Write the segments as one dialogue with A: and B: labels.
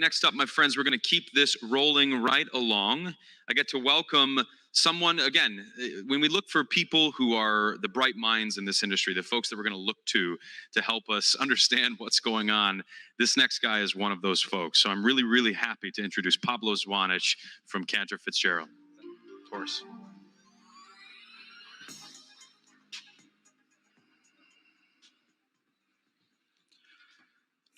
A: next up, my friends, we're going to keep this rolling right along. I get to welcome someone, again, when we look for people who are the bright minds in this industry, the folks that we're going to look to help us understand what's going on, this next guy is one of those folks. So I'm really, really happy to introduce Pablo Zwanich from Cantor Fitzgerald. Of course.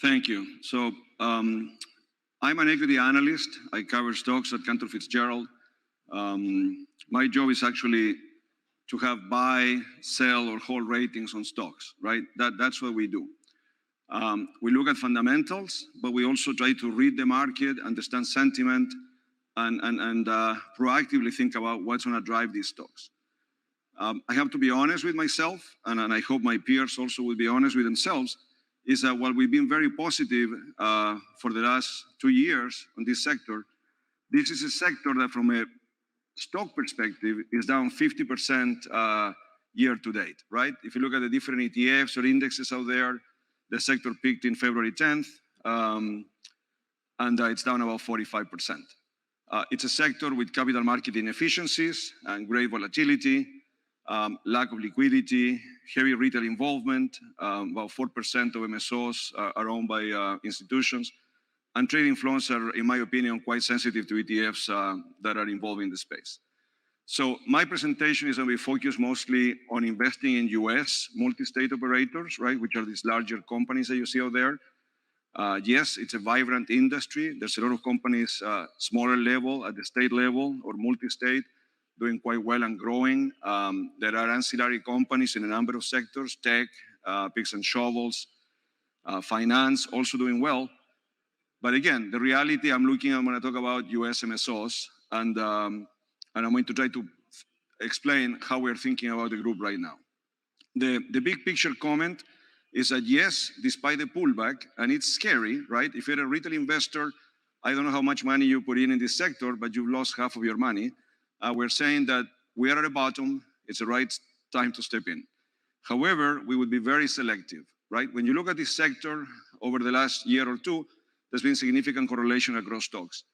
B: Thank you. So I'm an equity analyst. I cover stocks at Cantor Fitzgerald. My job is actually to have buy, sell, or hold ratings on stocks, right? That's what we do. We look at fundamentals, but we also try to read the market, understand sentiment, and proactively think about what's going to drive these stocks. I have to be honest with myself, and I hope my peers also will be honest with themselves, is that while we've been very positive for the last 2 years on this sector, this is a sector that from a stock perspective is down 50% year to date, right? If you look at the different ETFs or indexes out there, the sector peaked in February 10th, and it's down about 45%. It's a sector with capital market inefficiencies and great volatility, lack of liquidity, heavy retail involvement. About 4% of MSOs are owned by institutions. And trading flows are, in my opinion, quite sensitive to ETFs that are involved in the space. So my presentation is going to be focused mostly on investing in US multi-state operators, right, which are these larger companies that you see out there. Yes, it's a vibrant industry. There's a lot of companies, smaller level, at the state level, or multi-state, doing quite well and growing. There are ancillary companies in a number of sectors, tech, picks and shovels, finance, also doing well. But again, the reality I'm going to talk about US MSOs, and I'm going to try to explain how we're thinking about the group right now. The big picture comment is that yes, despite the pullback, and it's scary, right? If you're a retail investor, I don't know how much money you put in this sector, but you've lost half of your money. We're saying that we are at the bottom. It's the right time to step in. However, we would be very selective, right? When you look at this sector over the last year or two, there's been significant correlation across stocks.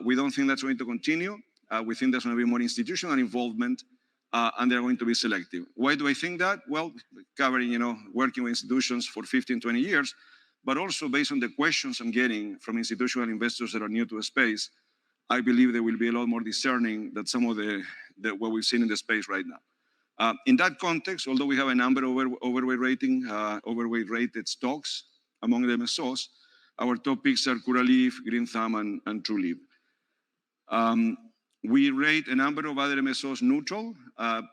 B: We don't think that's going to continue. We think there's going to be more institutional involvement, and they're going to be selective. Why do I think that? Well, covering, working with institutions for 15, 20 years, but also based on the questions I'm getting from institutional investors that are new to the space, I believe they will be a lot more discerning than some of what we've seen in the space right now. In that context, although we have a number of overweight rated stocks among the MSOs, our top picks are Curaleaf, Green Thumb, and Trulieve. We rate a number of other MSOs neutral.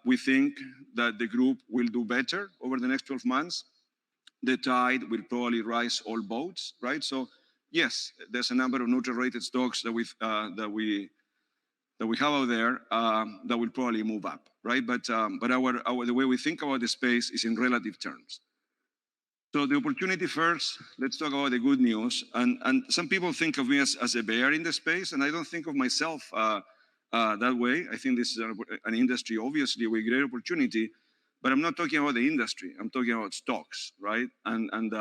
B: We think that the group will do better over the next 12 months. The tide will probably rise all boats, right? So yes, there's a number of neutral rated stocks that we have out there that will probably move up, right? But the way we think about the space is in relative terms. So the opportunity first, let's talk about the good news. And some people think of me as a bear in the space, and I don't think of myself that way. I think this is an industry, obviously, with great opportunity, but I'm not talking about the industry. I'm talking about stocks, right? And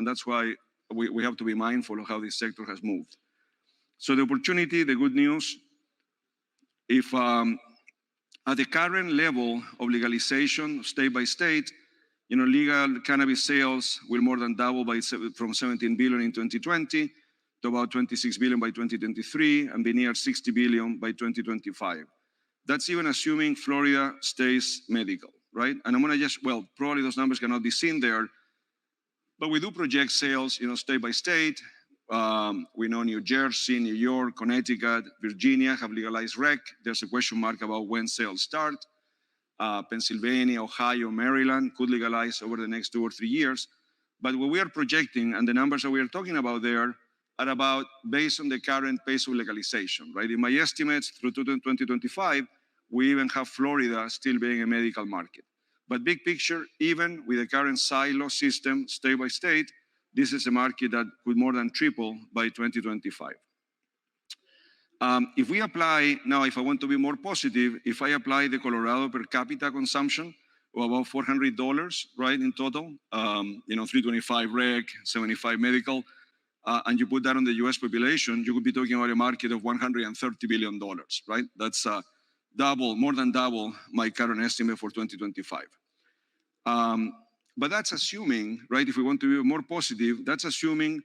B: that's why we have to be mindful of how this sector has moved. So the opportunity, the good news, if at the current level of legalization, state by state, legal cannabis sales will more than double from 17 billion in 2020 to about 26 billion by 2023 and be near 60 billion by 2025. That's even assuming Florida stays medical, right? And I'm going to probably those numbers cannot be seen there, but we do project sales, state by state. We know New Jersey, New York, Connecticut, Virginia have legalized rec. There's a question mark about when sales start. Pennsylvania, Ohio, Maryland could legalize over the next 2 or 3 years. But what we are projecting and the numbers that we are talking about there are about based on the current pace of legalization, right? In my estimates, through 2025, we even have Florida still being a medical market. But big picture, even with the current silo system, state by state, this is a market that could more than triple by 2025. If we apply, now if I want to be more positive, if I apply the Colorado per capita consumption of about $400, right, in total, $325 rec, $75 medical, and you put that on the US population, you could be talking about a market of $130 billion, right? That's more than double my current estimate for 2025. But that's assuming, right, if we want to be more positive, that's assuming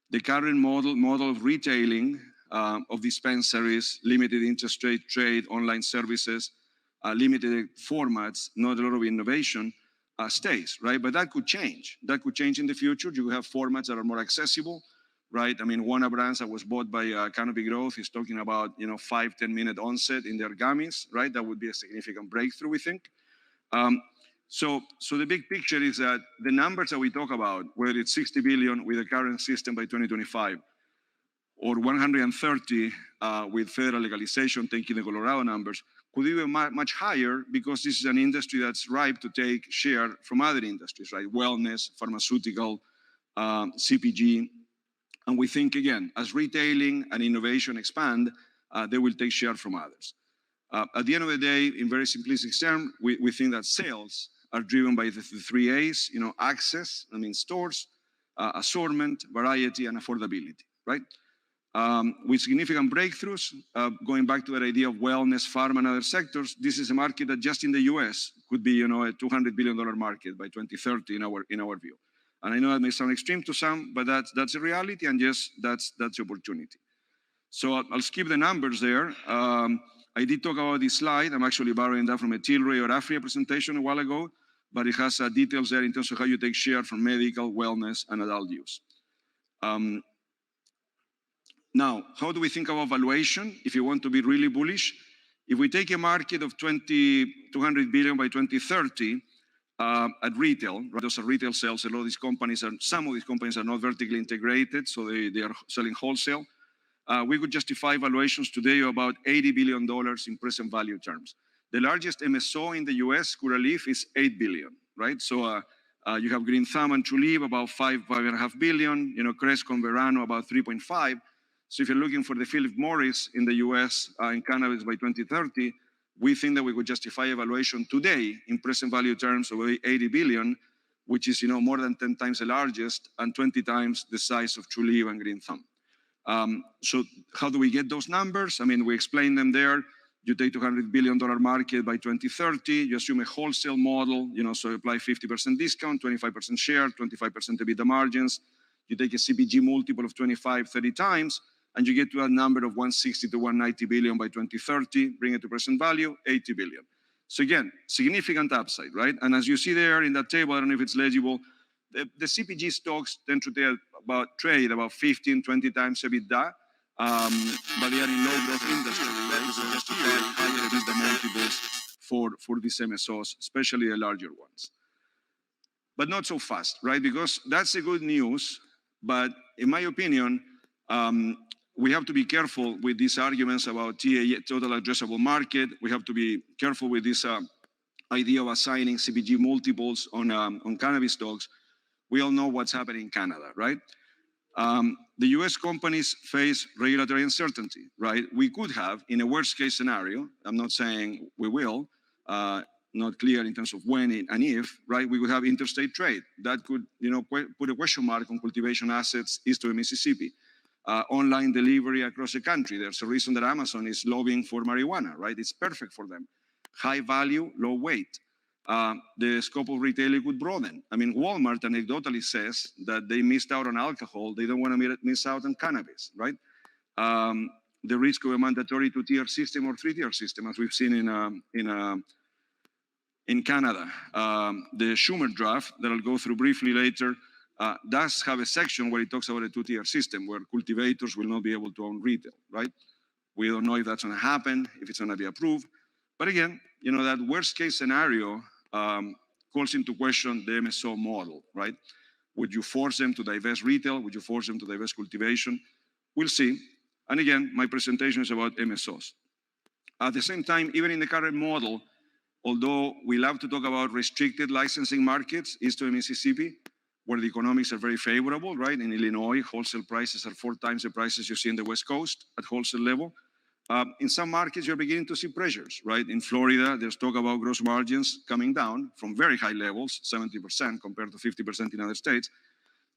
B: the current model of retailing, of dispensaries, limited interest rate trade, online services, limited formats, not a lot of innovation, stays, right? But that could change. That could change in the future. You have formats that are more accessible, right? I mean, one of brands that was bought by Canopy Growth is talking about, 5-10 minute onset in their gummies, right? That would be a significant breakthrough, we think. So the big picture is that the numbers that we talk about, whether it's 60 billion with the current system by 2025, or 130 with federal legalization, taking the Colorado numbers, could be much higher because this is an industry that's ripe to take share from other industries, right? Wellness, pharmaceutical, CPG. And we think, again, as retailing and innovation expand, they will take share from others. At the end of the day, in very simplistic terms, we think that sales are driven by the three A's, access, stores, assortment, variety, and affordability, right? With significant breakthroughs, going back to that idea of wellness, pharma, and other sectors, this is a market that just in the US could be, a $200 billion market by 2030 in our view. And I know that may sound extreme to some, but that's a reality, and yes, that's the opportunity. So I'll skip the numbers there. I did talk about this slide. I'm actually borrowing that from a Tilray or Afria presentation a while ago, but it has details there in terms of how you take share from medical, wellness, and adult use. Now, how do we think about valuation? If you want to be really bullish, if we take a market of 200 billion by 2030 at retail, right, those are retail sales. Some of these companies are not vertically integrated, so they are selling wholesale. We could justify valuations today of about $80 billion in present value terms. The largest MSO in the US, Curaleaf, is $8 billion, right? So you have Green Thumb and Trulieve, about $5.5 billion. Cresco and Verano, about 3.5. So if you're looking for the Philip Morris in the US in cannabis by 2030, we think that we could justify a valuation today in present value terms of 80 billion, which is more than 10 times the largest and 20 times the size of Trulieve and Green Thumb. So how do we get those numbers? We explain them there. You take $200 billion market by 2030, you assume a wholesale model, so apply 50% discount, 25% share, 25% EBITDA margins. You take a CPG multiple of 25, 30 times, and you get to a number of 160 to 190 billion by 2030, bring it to present value, 80 billion. So again, significant upside, right? And as you see there in that table, I don't know if it's legible, the CPG stocks tend to trade about 15, 20 times EBITDA, but they are in low growth industries, right? So just to higher EBITDA multiples for these MSOs, especially the larger ones. But not so fast, right? Because that's the good news, but in my opinion, we have to be careful with these arguments about total addressable market. We have to be careful with this idea of assigning CPG multiples on cannabis stocks. We all know what's happening in Canada, right? The US companies face regulatory uncertainty, right? We could have, in a worst case scenario, I'm not saying we will, not clear in terms of when and if, right? We would have interstate trade. That could, put a question mark on cultivation assets east of Mississippi. Online delivery across the country. There's a reason that Amazon is lobbying for marijuana, right? It's perfect for them. High value, low weight. The scope of retailing could broaden. Walmart anecdotally says that they missed out on alcohol. They don't want to miss out on cannabis, right? The risk of a mandatory two-tier system or three-tier system, as we've seen in Canada. The Schumer draft that I'll go through briefly later does have a section where it talks about a two-tier system where cultivators will not be able to own retail, right? We don't know if that's going to happen, if it's going to be approved. But again, that worst case scenario calls into question the MSO model, right? Would you force them to divest retail? Would you force them to divest cultivation? We'll see. And again, my presentation is about MSOs. At the same time, even in the current model, although we love to talk about restricted licensing markets east of Mississippi, where the economics are very favorable, right? In Illinois, wholesale prices are 4 times the prices you see in the West Coast at wholesale level. In some markets, you're beginning to see pressures, right? In Florida, there's talk about gross margins coming down from very high levels, 70% compared to 50% in other states.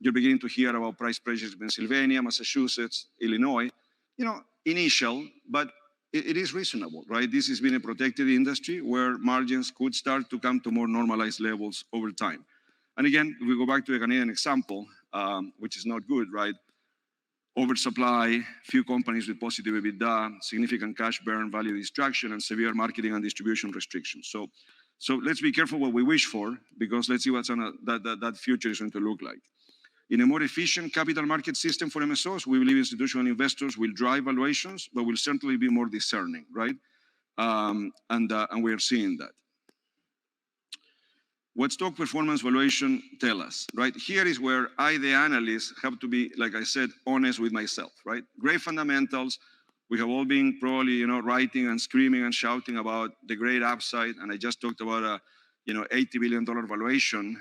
B: You're beginning to hear about price pressures in Pennsylvania, Massachusetts, Illinois. Initial, but it is reasonable, right? This has been a protected industry where margins could start to come to more normalized levels over time. And again, if we go back to the Canadian example, which is not good, right? Oversupply, few companies with positive EBITDA, significant cash burn, value destruction, and severe marketing and distribution restrictions. So let's be careful what we wish for, because let's see what's that future is going to look like. In a more efficient capital market system for MSOs, we believe institutional investors will drive valuations, but will certainly be more discerning, right? And we are seeing that. What stock performance valuation tell us, right? Here is where I, the analyst, have to be, like I said, honest with myself, right? Great fundamentals. We have all been probably, writing and screaming and shouting about the great upside. And I just talked about a, $80 billion valuation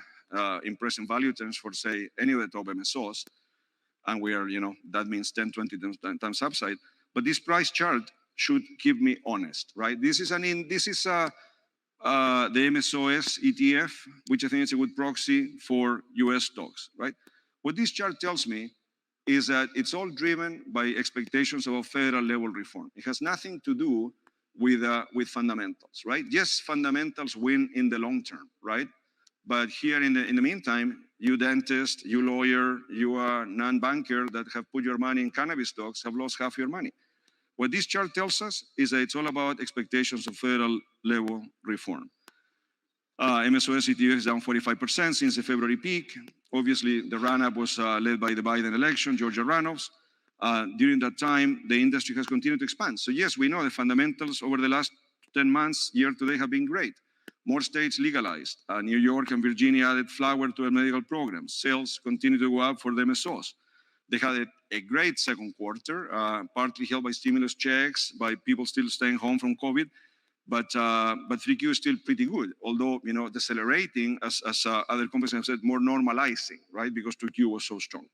B: in present value terms for, say, any of the top MSOs. And we are, that means 10, 20 times upside. But this price chart should keep me honest, right? This is the MSOS ETF, which I think is a good proxy for US stocks, right? What this chart tells me is that it's all driven by expectations of federal level reform. It has nothing to do with fundamentals, right? Yes, fundamentals win in the long term, right? But here in the meantime, you dentist, you lawyer, you are non-banker that have put your money in cannabis stocks have lost half your money. What this chart tells us is that it's all about expectations of federal level reform. MSOS ETF is down 45% since the February peak. Obviously, the run-up was led by the Biden election, Georgia runoffs. During that time, the industry has continued to expand. So yes, we know the fundamentals over the last 10 months, year to date, have been great. More states legalized. New York and Virginia added flower to their medical programs. Sales continue to go up for the MSOs. They had a great second quarter, partly helped by stimulus checks, by people still staying home from COVID. But 3Q is still pretty good, although decelerating, as other companies have said, more normalizing, right? Because 2Q was so strong.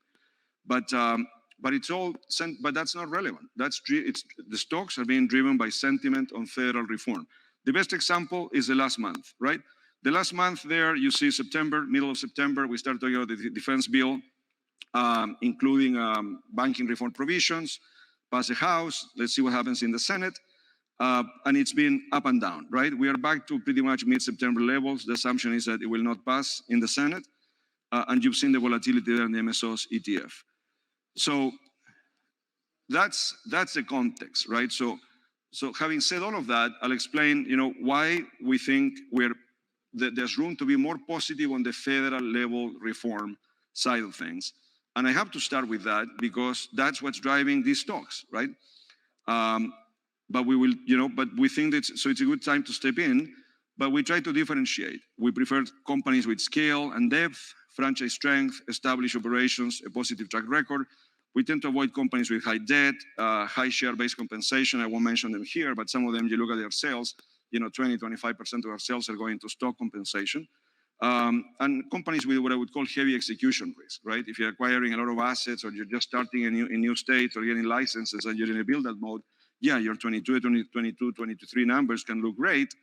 B: But that's not relevant. The stocks are being driven by sentiment on federal reform. The best example is the last month, right? The last month there, you see September, middle of September, we start talking about the defense bill, including banking reform provisions, pass the House. Let's see what happens in the Senate. And it's been up and down, right? We are back to pretty much mid-September levels. The assumption is that it will not pass in the Senate. And you've seen the volatility there in the MSOS ETF. So that's the context, right? So having said all of that, I'll explain, why we think there's room to be more positive on the federal level reform side of things. And I have to start with that because that's what's driving these stocks, right? But we will, but we think that so it's a good time to step in, but we try to differentiate. We prefer companies with scale and depth, franchise strength, established operations, a positive track record. We tend to avoid companies with high debt, high share-based compensation. I won't mention them here, but some of them, you look at their sales, 20, 25% of our sales are going to stock compensation. And companies with what I would call heavy execution risk, right? If you're acquiring a lot of assets or you're just starting a new state or getting licenses and you're in a build-out mode, yeah, your 22, 23 numbers can look great,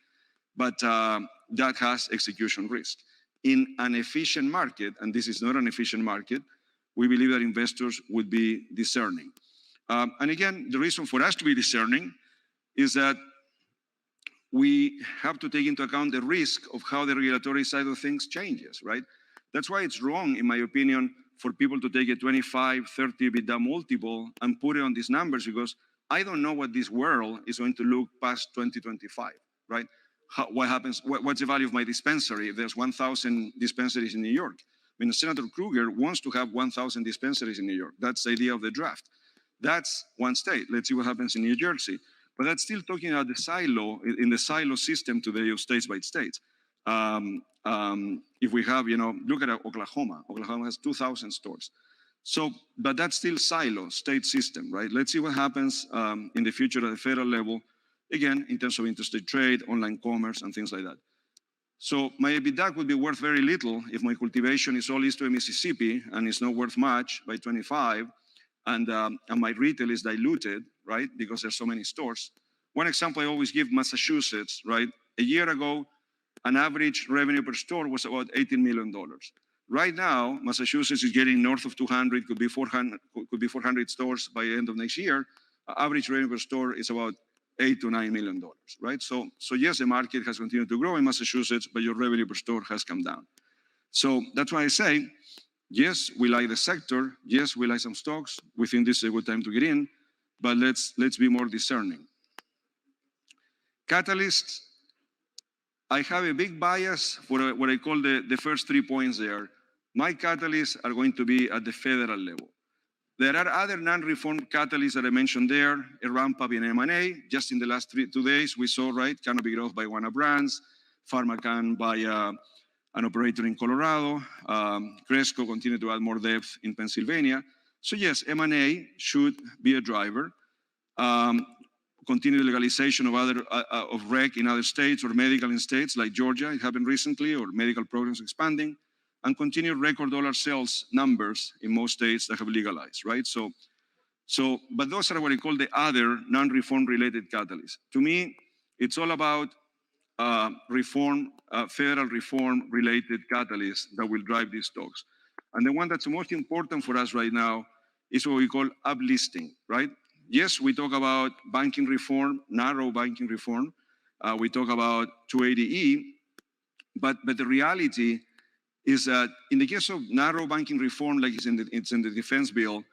B: but that has execution risk. In an efficient market, and this is not an efficient market, we believe that investors would be discerning. And again, the reason for us to be discerning is that we have to take into account the risk of how the regulatory side of things changes, right? That's why it's wrong, in my opinion, for people to take a 25, 30 EBITDA multiple and put it on these numbers, because I don't know what this world is going to look past 2025, right? What happens, what's the value of my dispensary if there's 1,000 dispensaries in New York? I mean, Senator Kruger wants to have 1,000 dispensaries in New York. That's the idea of the draft. That's one state. Let's see what happens in New Jersey. But that's still talking about the silo, in the silo system today of states by states. If we have, look at Oklahoma. Oklahoma has 2,000 stores. So, but that's still silo, state system, right? Let's see what happens in the future at the federal level, again, in terms of interstate trade, online commerce, and things like that. So my EBITDA would be worth very little if my cultivation is all east of Mississippi and it's not worth much by 25, and my retail is diluted, right? Because there's so many stores. One example I always give, Massachusetts, right? A year ago, an average revenue per store was about $18 million. Right now, Massachusetts is getting north of 200, could be 400 stores by the end of next year. Average revenue per store is about $8 to $9 million, right? So yes, the market has continued to grow in Massachusetts, but your revenue per store has come down. So that's why I say, yes, we like the sector. Yes, we like some stocks. We think this is a good time to get in, but let's be more discerning. Catalysts, I have a big bias for what I call the first 3 points there. My catalysts are going to be at the federal level. There are other non-reform catalysts that I mentioned there, a ramp up in M&A. Just in the last 2 days, we saw, right, Canopy growth by Wana Brands, PharmaCann by an operator in Colorado. Cresco continued to add more depth in Pennsylvania. So yes, M&A should be a driver. Continued legalization of rec in other states or medical in states like Georgia, it happened recently, or medical programs expanding, and continued record dollar sales numbers in most states that have legalized, right? But those are what I call the other non-reform related catalysts. To me, it's all about federal reform related catalysts that will drive these stocks. And the one that's most important for us right now is what we call uplisting, right? Yes, we talk about banking reform, narrow banking reform. We talk about 280E, but the reality is that in the case of narrow banking reform, like it's in the defense bill,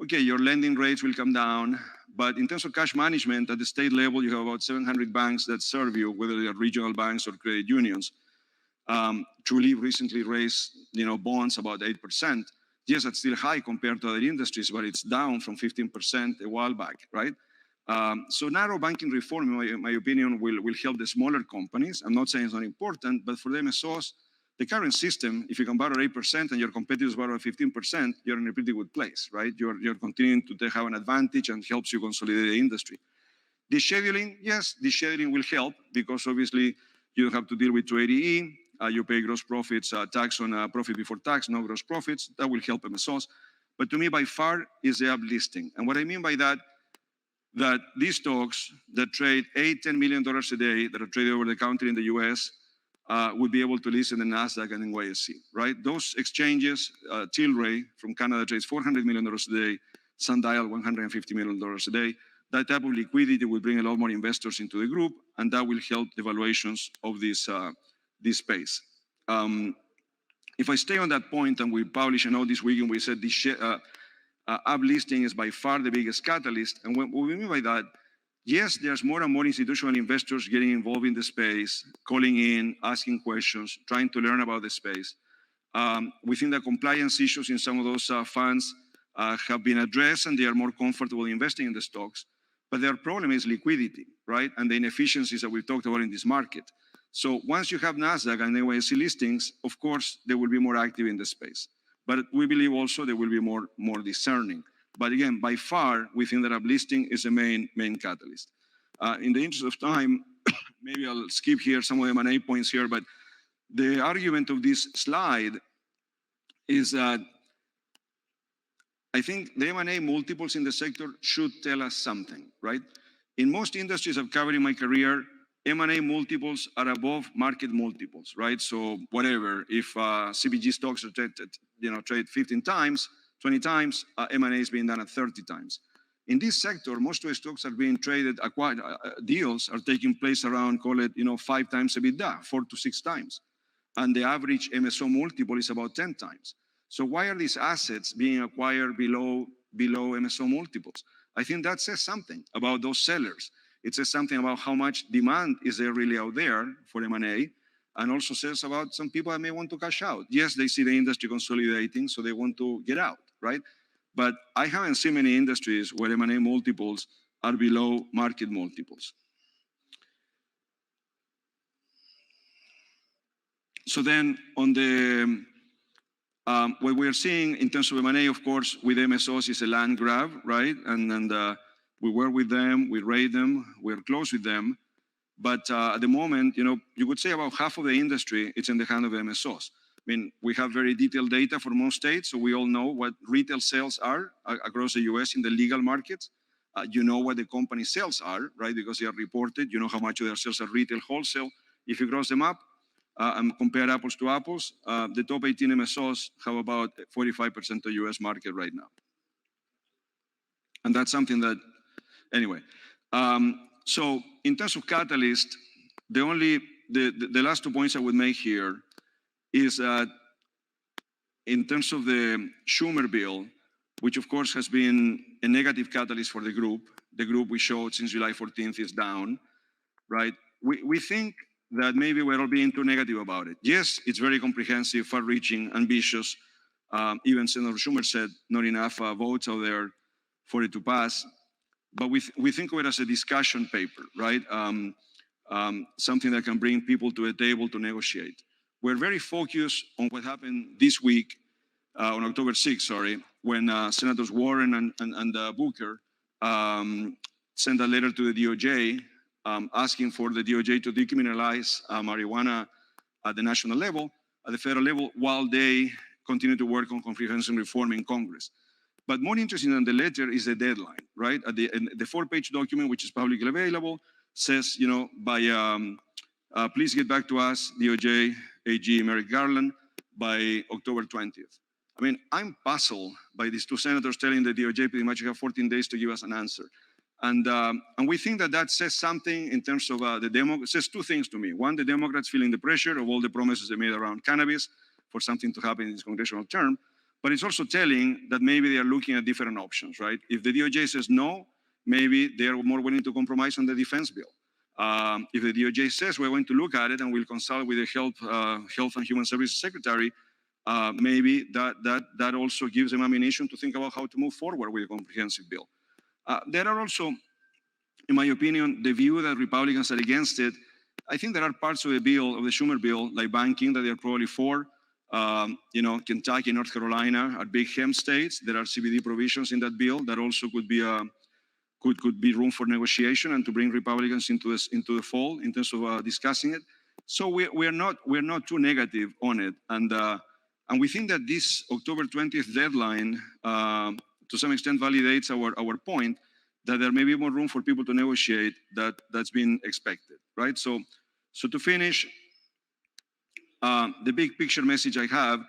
B: okay, your lending rates will come down, but in terms of cash management at the state level, you have about 700 banks that serve you, whether they are regional banks or credit unions. Truly recently raised, bonds about 8%. Yes, that's still high compared to other industries, but it's down from 15% a while back, right? So narrow banking reform, in my opinion, will help the smaller companies. I'm not saying it's not important, but for the MSOs, the current system, if you can borrow 8% and your competitors borrow 15%, you're in a pretty good place, right? You're continuing to have an advantage and helps you consolidate the industry. Descheduling, yes, descheduling will help because obviously you don't have to deal with 280E. You pay gross profits, tax on profit before tax, no gross profits. That will help MSOs. But to me, by far, is the uplisting. And what I mean by that these stocks that trade $8, $10 million a day, that are traded over the counter in the US, would be able to list in the NASDAQ and NYSE, right? Those exchanges, Tilray from Canada trades $400 million a day, Sundial $150 million a day. That type of liquidity will bring a lot more investors into the group, and that will help the valuations of this space. If I stay on that point, and we published a note this week, and we said this uplisting is by far the biggest catalyst. And what we mean by that, yes, there's more and more institutional investors getting involved in the space, calling in, asking questions, trying to learn about the space. We think that compliance issues in some of those funds have been addressed, and they are more comfortable investing in the stocks. But their problem is liquidity, right? And the inefficiencies that we've talked about in this market. So once you have NASDAQ and NYSE listings, of course, they will be more active in the space. But we believe also they will be more discerning. But again, by far, we think that uplisting is the main catalyst. In the interest of time, maybe I'll skip here some of the M&A points here, but the argument of this slide is that I think the M&A multiples in the sector should tell us something, right? In most industries I've covered in my career, M&A multiples are above market multiples, right? So whatever, if CPG stocks are trade 15 times, 20 times, M&A is being done at 30 times. In this sector, most of the stocks are being traded, acquired, deals are taking place around, call it, 5 times EBITDA, 4 to 6 times. And the average MSO multiple is about 10 times. So why are these assets being acquired below MSO multiples? I think that says something about those sellers. It says something about how much demand is there really out there for M&A, and also says about some people that may want to cash out. Yes, they see the industry consolidating, so they want to get out, right? But I haven't seen many industries where M&A multiples are below market multiples. So then on the, what we're seeing in terms of M&A, of course, with MSOs is a land grab, right? And we work with them, we rate them, we're close with them. But at the moment, you could say about half of the industry, it's in the hand of MSOs. I mean, we have very detailed data for most states, so we all know what retail sales are across the US in the legal markets. You know what the company sales are, right? Because they are reported. You know how much of their sales are retail, wholesale. If you cross them up, and compare apples to apples, the top 18 MSOs have about 45% of the US market right now. And that's something that, anyway. So in terms of catalyst, the last 2 points I would make here is that in terms of the Schumer bill, which of course has been a negative catalyst for the group we showed since July 14th is down, right? We think that maybe we're all being too negative about it. Yes, it's very comprehensive, far-reaching, ambitious. Even Senator Schumer said not enough votes out there for it to pass. But we think of it as a discussion paper, right? Something that can bring people to a table to negotiate. We're very focused on what happened this week, on October 6th, sorry, when Senators Warren and Booker sent a letter to the DOJ asking for the DOJ to decriminalize marijuana at the national level, at the federal level, while they continue to work on comprehensive reform in Congress. But more interesting than the letter is the deadline, right? At the 4-page document, which is publicly available, says, you know, please get back to us, DOJ, AG Merrick Garland, by October 20th. I mean, I'm puzzled by these two senators telling the DOJ pretty much you have 14 days to give us an answer. And we think that says something in terms of the Democrats. It says two things to me. One, the Democrats feeling the pressure of all the promises they made around cannabis for something to happen in this congressional term. But it's also telling that maybe they are looking at different options, right? If the DOJ says no, maybe they are more willing to compromise on the defense bill. If the DOJ says we're going to look at it and we'll consult with the Health and Human Services Secretary, maybe that also gives them ammunition to think about how to move forward with a comprehensive bill. There are also, in my opinion, the view that Republicans are against it. I think there are parts of the bill, of the Schumer bill, like banking, that they're probably for. You know, Kentucky, North Carolina are big hemp states. There are CBD provisions in that bill that also could be room for negotiation and to bring Republicans into the fold in terms of discussing it. So we're not too negative on it, and we think that this October 20th deadline to some extent validates our point that there may be more room for people to negotiate that's been expected, right? So to finish, the big picture message I have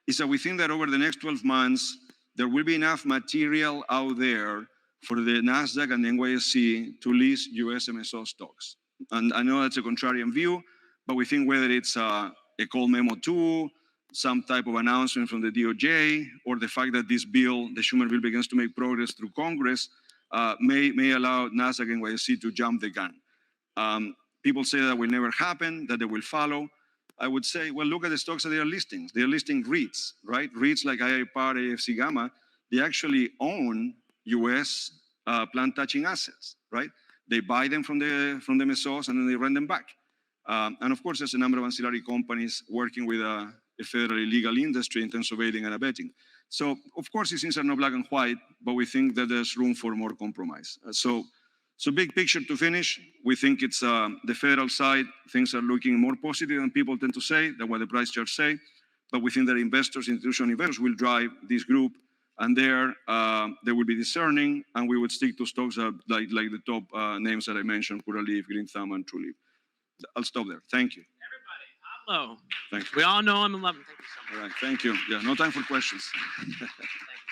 B: is that we think that over the next 12 months, there will be enough material out there for the NASDAQ and the NYSE to list US MSO stocks. And I know that's a contrarian view, but we think whether it's a call memo 2, some type of announcement from the DOJ, or the fact that this bill, the Schumer bill, begins to make progress through Congress, may allow NASDAQ and NYSE to jump the gun. People say that will never happen, that they will follow. I would say, well, look at the stocks that they are listing. They are listing REITs, right? REITs like IIPAR, AFC Gamma, they actually own US plant-touching assets, right? They buy them from the MSOs and then they rent them back. And of course, there's a number of ancillary companies working with a federally legal industry in terms of aiding and abetting. So, of course, these things are not black and white, but we think that there's room for more compromise. So big picture to finish, we think it's the federal side, things are looking more positive than people tend to say, than what the price charts say. But we think that investors, institutional investors will drive this group, and they will be discerning, and we would stick to stocks like the top names that I mentioned, Curaleaf, Green Thumb, and Trulieve. I'll stop there. Thank you.
C: Pablo.
B: Thank you.
C: We all know him and love him. Thank you so much.
B: All right, thank you. Yeah, no time for questions.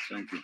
B: Thank you.